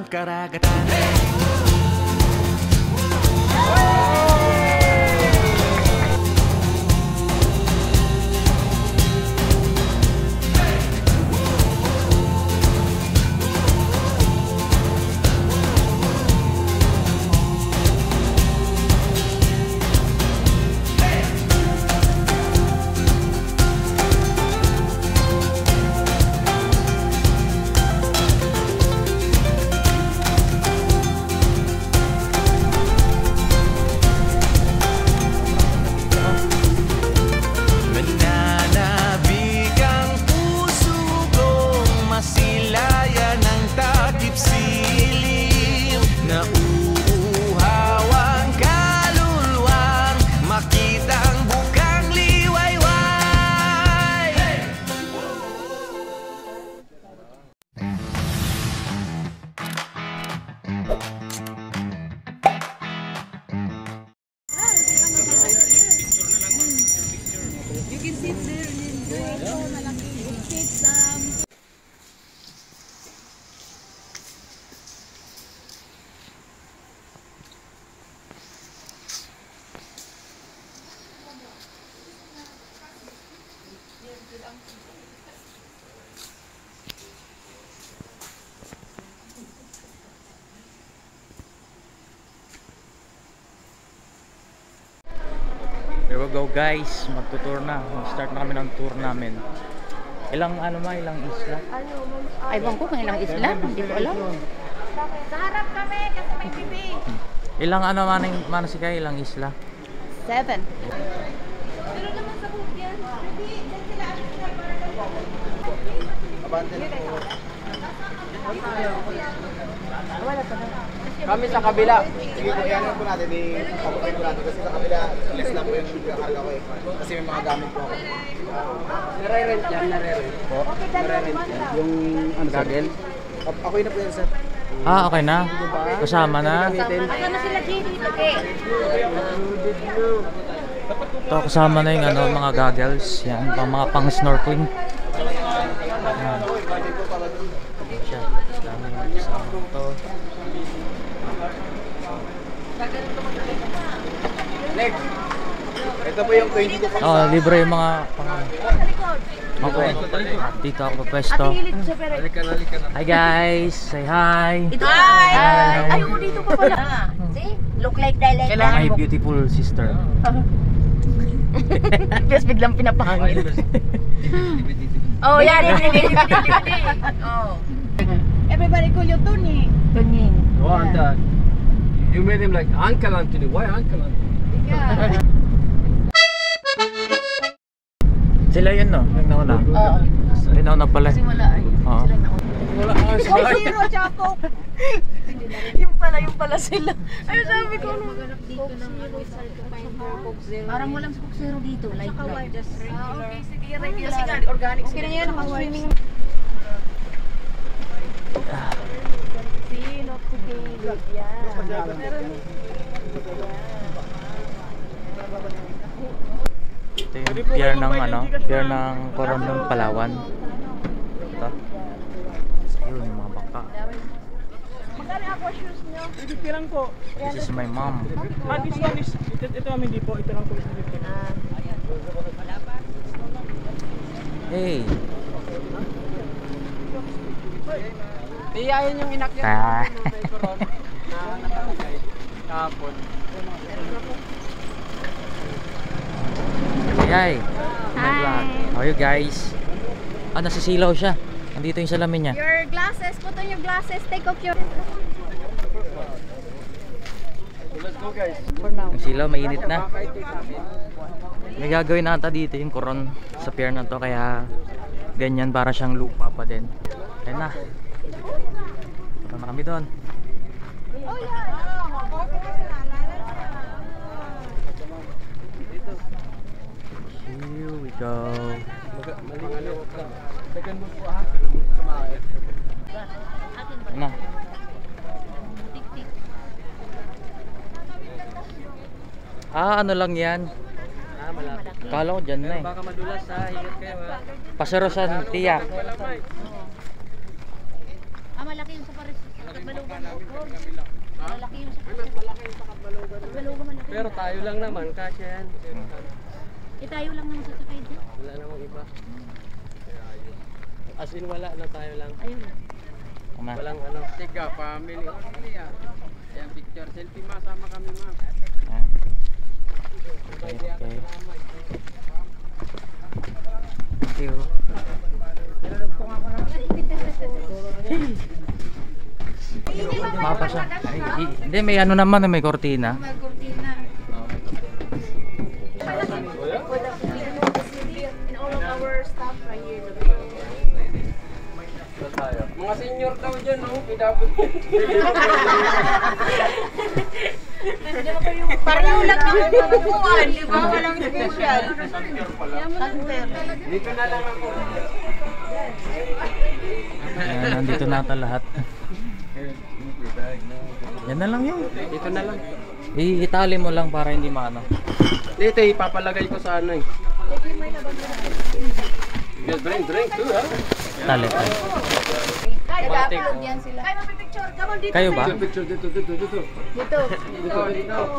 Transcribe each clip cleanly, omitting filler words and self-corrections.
ng karagatan. Here we go guys, magtutour na. Mag-start na kami ng tour namin. Ilang ilang isla? Ay, bang ko kung ilang isla? Hindi ko alam. Sa harap kami kasi may bibi. Ilang manasika, ilang isla? 7. Pero naman sa Bukyan. Wala pa na. Kami sa kabila. Sige po, yan po natin. Papapayin po natin kasi sa kabila, less lang po yung kakarga ko eh. Kasi may mga gamit po ako. Nare-rent yan, nare-rent. Nare-rent yan. Yung gagel. Okay na po yan, sir. Ah, okay na. Kasama na. Asa na sila dito, okay? Ito, kasama na yung mga goggles. Yan, mga pang-snorkeling. Yan. Siya. Dami yung kasama ito. Next. Ito po yung 20 ko pa. Oh, libre yung mga okay. Dito ako pwesto. Hi guys, say hi. Hi! Ayaw dito pa pala. See? Look like that. My beautiful sister. Tapos biglang pinapahangin. Oh, yan. Oh. Everybody call you Tony. Tony. Oh, and you made him like Uncle Anthony. Why Uncle Anthony? Yeah. Sila yun no? Yung nauna? Oo. Yung nauna pala. Kasi wala ay. Oo. Wala Coke Zero, tsaka Coke. Yung pala sila. Ay, sabi ko nung Coke Zero. Parang walang Coke Zero dito. Like just regular. Okay, sige, regular. Kasi nga, organic. Okay na yan, swimming. See, not today. Yeah. Ito yung pier ng pier ng Coron ng Palawan. Ito. Ayun, yung mga bangka. Magkano ako shoes nyo? Ito lang po. This is my mom. This one is, ito namin di po. Ito lang po. Hey. Iyayin yung inakyan Ah. may Coron na nakalagay kahapon. Hi. Hi. How are you guys? Ah, nasisilaw siya. Nandito yung salamin niya. Your glasses, put on your glasses, take off your... Let's go guys. Yung silaw, mainit na. May gagawin na ata dito yung Coron sa pier na to, kaya ganyan, para siyang lupa pa din. Ayan na. Punta na kami doon. Oh yeah! Here we go. Na. Ah, ano lang yan? Kala ko dyan na eh. Baka madulas ha, ingat kayo ha. Pasero sa Tiyak. malaki yung sa Paris. Katbalugan. Malaki yung sa Paris. Malaki yung sa Katbalugan. Katbalugan malaki. Pero tayo lang naman, kasya yan. Tayo lang naman sa sakay dyan. Wala namang iba. As in wala na tayo lang. Ayun. Kuma. Walang ano. Tiga, family. Yan, picture, selfie ma, sama kami ma. Ah. Okay. Thank you. Mapa siya. Hindi, may ano naman, may kortina. May kurtina. And all of our staff right here. Mga senior daw dyan, no? Pidabot. Pareho lang naman pagpupuan, di ba? Walang special. Dito na lang ako. Ayan, nandito na ata lahat. Yan na lang yun. Dito na lang. Itali mo lang para hindi maano. Dito, ipapalagay ko sa ano eh. Drink too, ha? Tali. Kaya upload yan sila. Kaya mapipicture. Come on, dito. Kayo ba? Picture dito. Dito.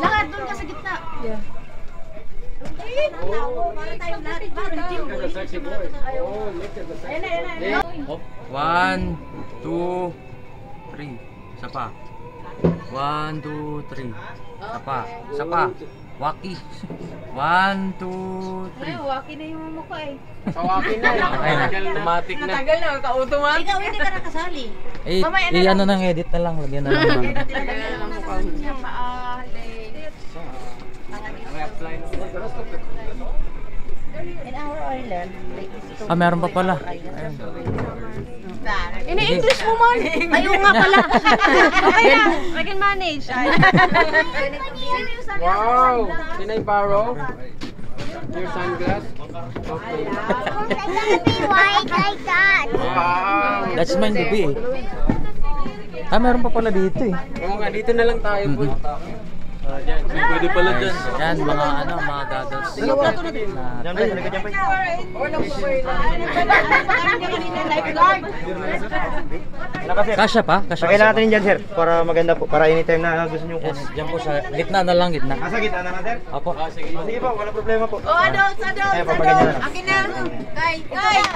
Lahat doon ka sa gitna. Yeah. Para tayo lahat. Sexy boy. Oh, look at the sexy boy. 1, 2, 3. Isa pa. 1, 2, 3. Isa pa. Isa pa. Waki. 1, 2, 3. Waki na yung mukha eh. Kawakin na. Okay na. Automatic na. Tagal na, ka-automatic. Ikaw hindi ka nakasali. Ano nang edit na lang. Lagyan na lang. In our island, like Meron pa pala. Ayun. ini-English mo man. Ayun nga pala. Okay na. I can manage. Wow! Can I borrow your sunglass? Okay. White like that. Wow! That's mine to be eh. Meron pa pala dito eh. Oo nga, dito na lang tayo po. Diyan, pwede pala dyan. Yan, mga mga goggles. Kasya pa? Kasya Pakailan pa? natin dyan, sir, para maganda po, para anytime na gusto nyo. Yes, dyan po sa gitna na lang, gitna. Nasa gitna naman, sir? Opo. Sige po, wala problema po. Oh, adults. Ayan, papaganyan na lang. Akin na. Kay.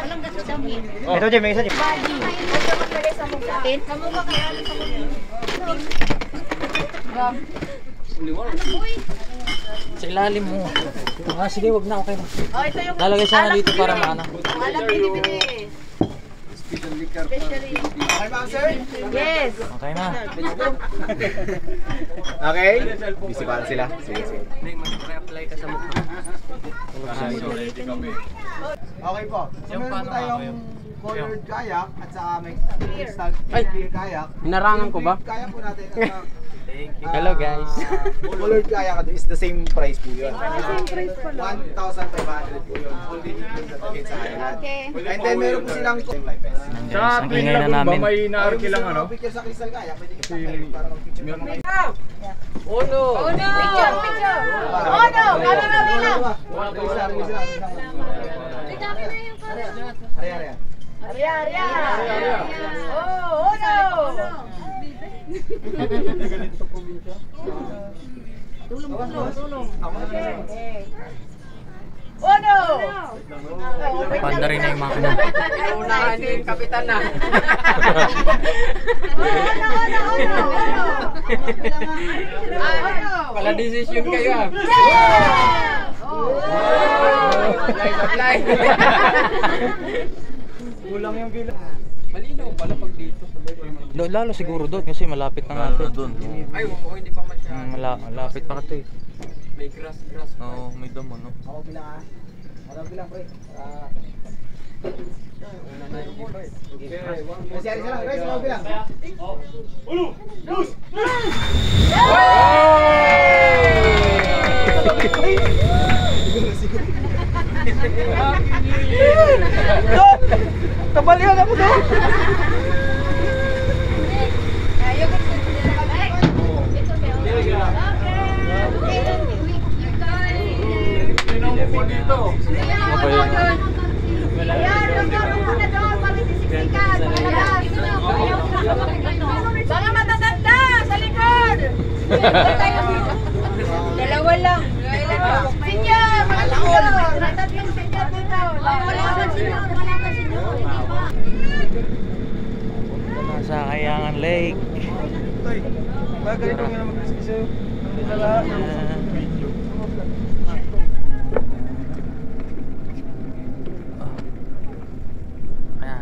Walang gasto dami. Ito, Jim, may isa, Jim. Body. Ito maglagay sa mukha. Sa mukha kaya sa mukha. Sa ilalim mo. Sige, wag na, okay na. Oh, ito yung Lalagay sana dito para maana. alam binibili. Especially. Okay ba, sir? Yes. Okay na. Okay. Busy pa sila. Sige. Mag-apply ka sa mukha. Okay po. So, Yung meron paano po tayong nga colored kayak at saka may clear kayak. Hinarangan ko ba? Kayak po natin. Thank you. Hello, guys. Colored kayak is the same price po yun. 1,500 po yun. All the details that again sa island. Okay. And then meron po silang life vest. Guys, ang ingay na namin. Naarki lang ano? Picture sa crystal kayak, pwede kita para mag-picture ka mga Oh no! Oh no! Picture! Oh no! Camera bilang! Arya! Oh no! Tulong. Oh no! Panda rin na yung makina. Inunahan din, kapitan na. Pala decision kayo ah. Apply. Kulang yung bilang. Malinaw pala pag dito. Lalo siguro doon kasi malapit na nga ito. Ay, hindi pa masyado. Malapit pa ito eh. May grass. Oo, may damo no. Ako bilang pre. Kasi ari sila, guys, ako bilang. Tabalian ako doon. Dalawa lang. Senior! Tatlong senior dito. Wala ka senior. Wala ka senior. Punta na sa Kayangan Lake. Ganito nga naman kasi Ayan.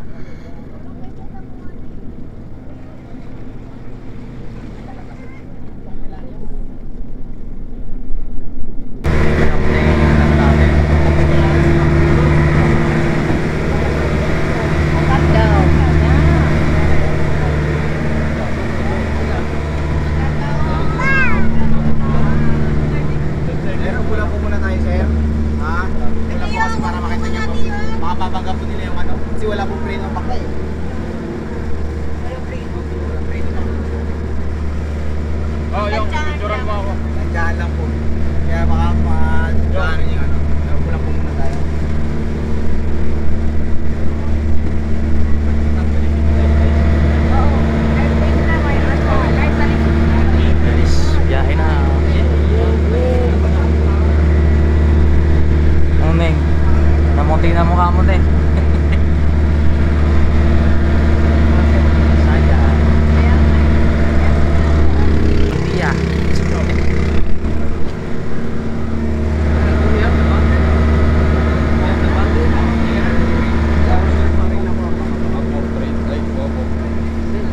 Pero kulang po muna tayo, sir. Ha? Kulang po kasi para makita niyo po. Makapapangga po nila yung ano. Kasi wala pong preno ang bakla eh. Oh, yung picturean mo ako. Nandiyan lang po. Kaya baka ano niyo ano. Pero kulang po muna tayo. Guys, biyahe na. Ano Neng? Namunti na mukha mo Neng. Saya. Iya.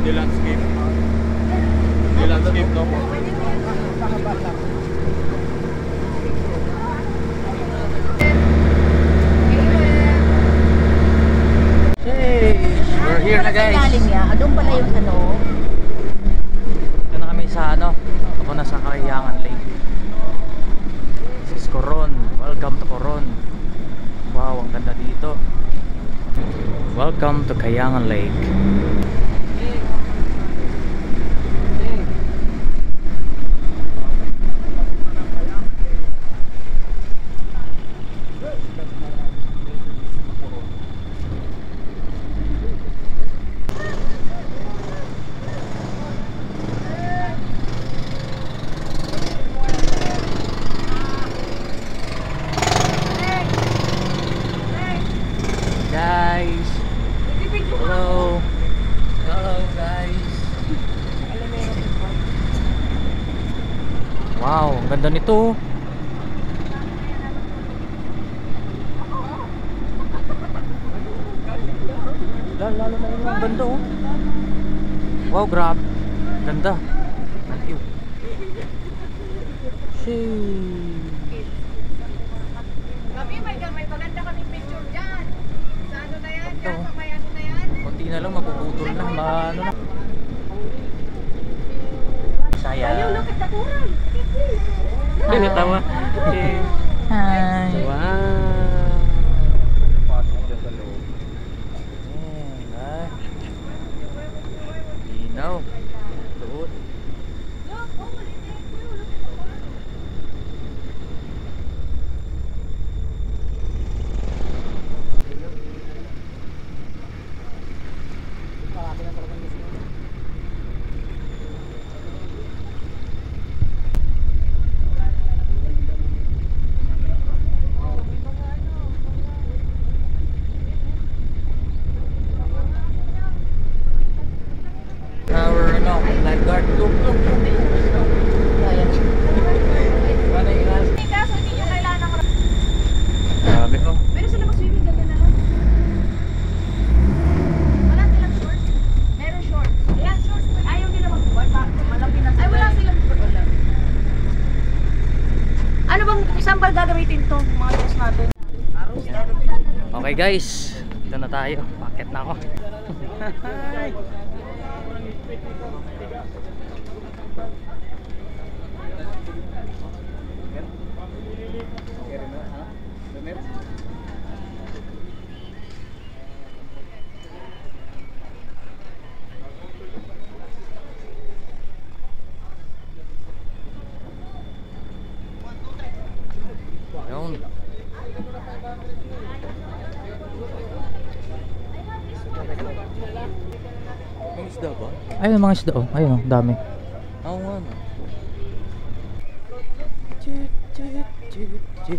The landscape. The landscape daw po. Hey, we're here na guys. Ilalim niya. Doon pala yung ano. Ito na kami sa ano. Ako na sa Kayangan Lake. This is Coron. Welcome to Coron. Wow, ang ganda dito. Welcome to Kayangan Lake. Guys. Hello. Hello guys. Wow, ang ganda nito. Lalo na yung ganda oh. Wow, grab. Ganda. Ew. Kami, may maganda kami picture dyan. Sa ano na yan? Ganda, oh. Sa may ano na yan? Konti na lang mapuputol na. Ano na. Saya. Look at the coral. Hi. Tawa. Hi. Wow. Pasok dyan sa loob. Linaw. Tuot. Our ano, lifeguard. Look. Ano yung ilan? Kaso hindi nyo kailangan ng... Grabe ko. Meron sila mag-swimming ganda na lang. Wala silang short? Meron short. Ayan, short. Ayaw nila mag-board. Malaki na sila. Ay, wala silang board. Wala. Ano bang isang bal gagamitin to? Mga dress natin. Okay guys, dito na tayo. Paket na ako. Yun. May isda ba? Ayun mga isda oh. Ayun, dami. Oo nga no. Grabe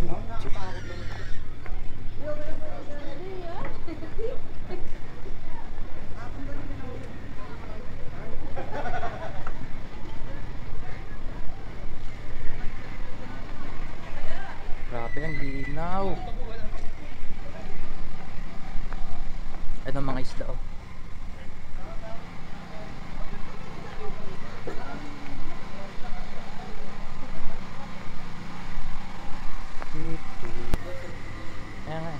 ang linaw. Ano mga isda oh. Ayan nga.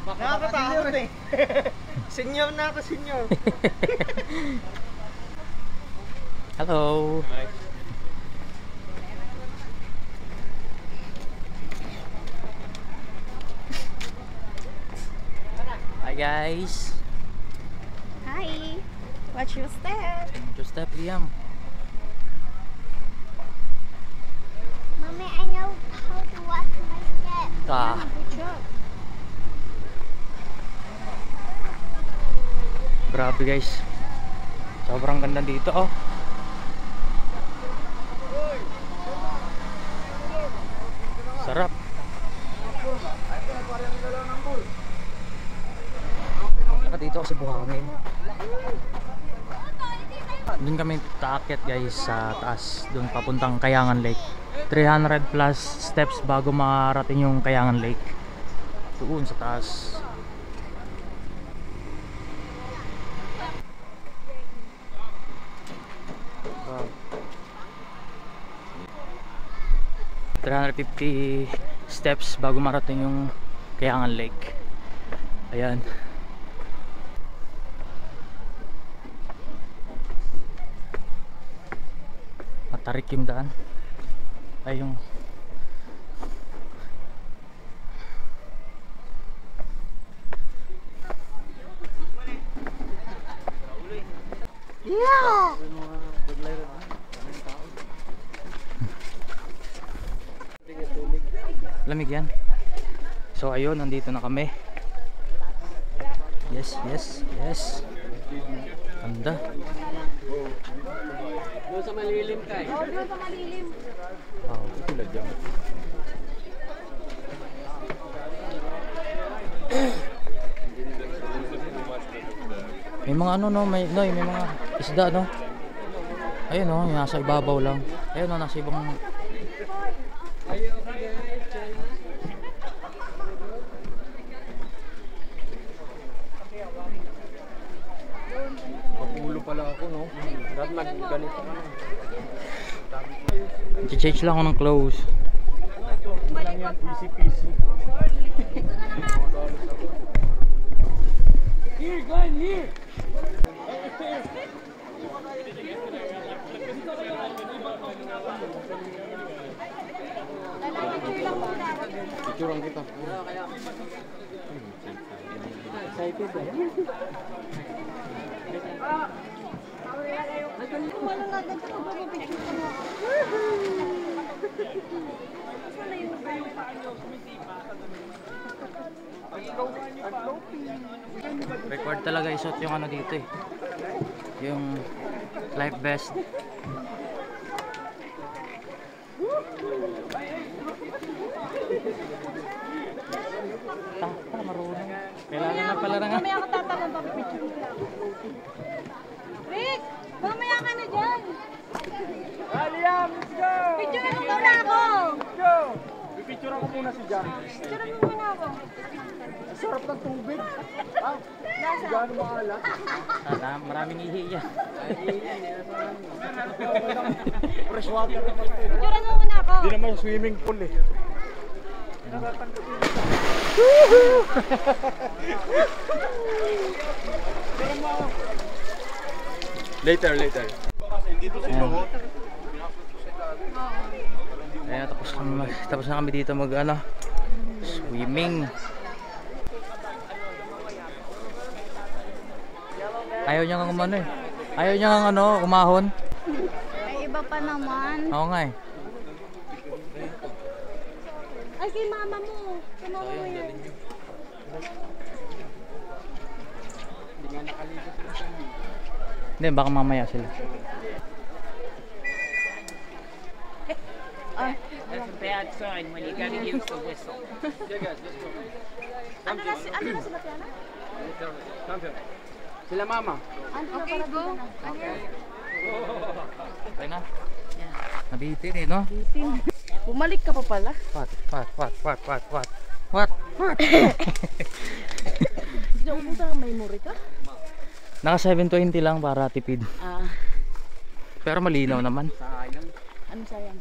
Nakakatakot eh. Senyor na ako, senyor. Hello. Hi guys. Hi. Watch your step. Just step Liam. Mommy, I know how to watch my step. Ah. Good job. Grabe guys. Sobrang ganda dito oh. Sarap. Dito kasi buhangin. Doon kami taakyat guys sa taas, doon papuntang Kayangan Lake. 300 plus steps bago marating yung Kayangan Lake. Doon sa taas. Wow. 350 steps bago marating yung Kayangan Lake. Ayan. Matarik yung daan. Ay yung Yeah. lamig yan. So ayun, nandito na kami. Yes, yes, yes. Ganda. Doon sa malilim ka eh. Huwag na sa malilim. Wow, tulad yan. May mga ano no, may mga isda no. Ayun no, yung nasa ibabaw lang. Ayun no, nasa ibang Papulo pala ako no. Dapat mag-ganito. change lang ako ng clothes. Easy-peasy. Here, guys, here. Picturean kita. Excited eh. Wala nga dito ko picture ko mo. Required talaga isuot yung ano dito eh. Yung life vest. Marunong. Kailangan na pala nga. Mamaya ka tatanong pa picture ko lang. Rick! Mamaya ka na dyan! Liam, let's go! Picture mo muna ako! Go! Pipicture ako muna si Jan. Picture mo muna ako. Sarap ng tubig. Ah, Nasa? gano'ng maalat? Maraming ihi yan. Fresh water naman. Picture mo muna ako. Hindi naman swimming pool eh. Later. Ayan, tapos na kami dito mag ano, swimming. Ayaw niya nga umano eh. Ayaw niya nga ano, umahon. May iba pa naman. Oo nga eh. Ay, kay mama mo. Kay mama mo yan. Hindi nga nakaligo sila sa Hindi, baka mamaya sila. That's a bad sign when you gotta use the whistle. Ano na sila Tiana? Sila mama. Okay, go. Okay na? Nabitin eh, no? Bumalik ka pa pala. What? Hindi ako punta ng memory ka? Naka 720 lang para tipid. Pero malinaw naman. Ano sayang?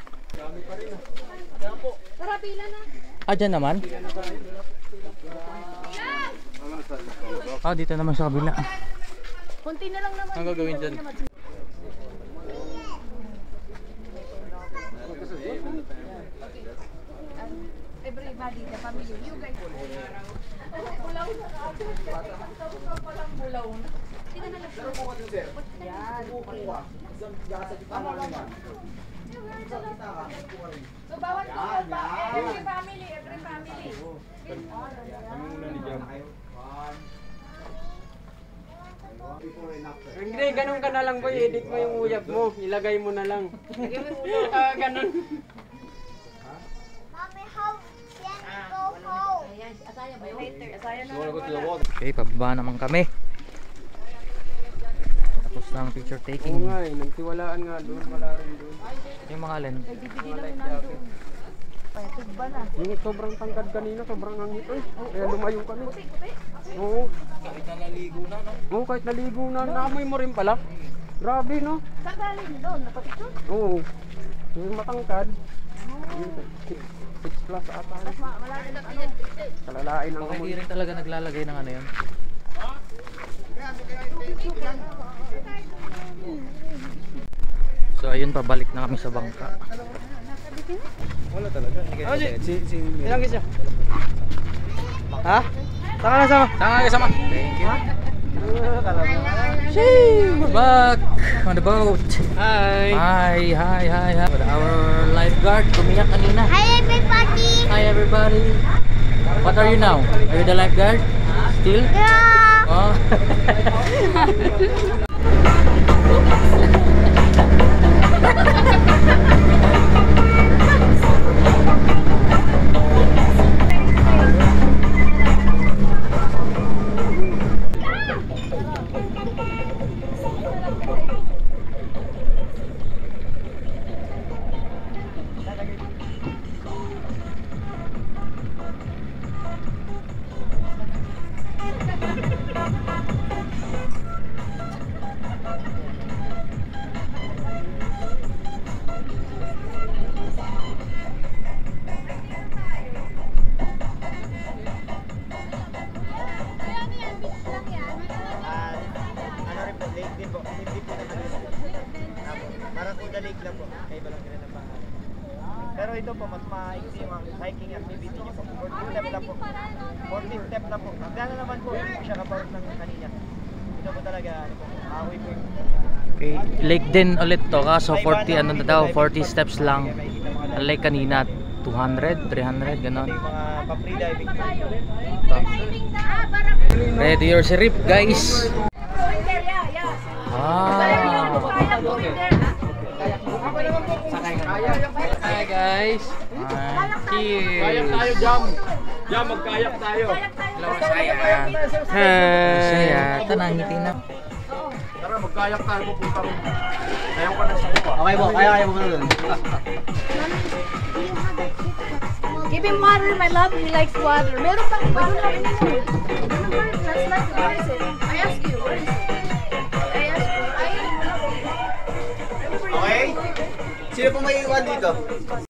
Tara, pila na. Ah, dyan naman? Ah, dito naman sa kabila. Kunti na lang naman. Ang gagawin dyan? Everybody, the family, you guys. Bulaw na ako. Palang bulaw na. Sino na lang? Yan. So, bawat bukol ba? Every family, every family. Hindi, ganun ka na lang boy. Edit mo yung uyab mo. Ilagay mo na lang. Ganun. Mommy, how can we go home? Asaya ba yun? Asaya na. Okay, pababa naman kami. Tapos ng picture Oo taking. nga eh. Nagtiwalaan nga doon. Wala rin doon. Yung mga alin. Yung sobrang tangkad kanina. Sobrang hangit eh. Kaya lumayo kami. Oo. Kahit nalaligo na, no? Oo, kahit naligo na. Naamoy mo rin pala. Grabe no? Saan galing doon? Napapicture? Oo. Yung matangkad. 6 plus ata. Kalalain ang Baka hindi amoy. rin talaga naglalagay ng ano yun. So ayun, pabalik na kami sa bangka. Wala talaga. Ilang siya? Ha? Saka na sama. Saan nga kasama? Thank you. Sheesh, we're back on the boat. Hi. Hi. Our lifeguard, gumiyak kanina. Hi, everybody. Hi everybody. What are you now? Are you the lifeguard? Still? Yeah. Oh. Ano rin po, lake din po. Hindi po na kami. Maracuda Lake lang po. Kaiba lang rin ang pangalan. Pero ito po, mas maiksi yung hiking activity niyo po. 14 step lang po. 14 step lang po. Gano'n naman po, hindi po siya kaparot ng kanina. Ito po talaga, ano po, ahoy po yung... Okay, lake din ulit to, kaso 40 ano na daw, 40 steps lang. Unlike kanina, 200, 300, gano'n. Yung mga pa-free diving po. Ready your sirip, guys. Hi guys. Cheers. Kayak tayo, Jam. Jam, magkayak tayo. Saya, tanangiti na. Tara, magkayak tayo. Pupunta rin. Ayaw ka na sa upa. Okay po, kaya mo na doon. Give him water, my love. He likes water. Meron pang iba. Remember, last night, where is it? I asked you, where is it? I asked you. Okay? Sino po may iwan dito?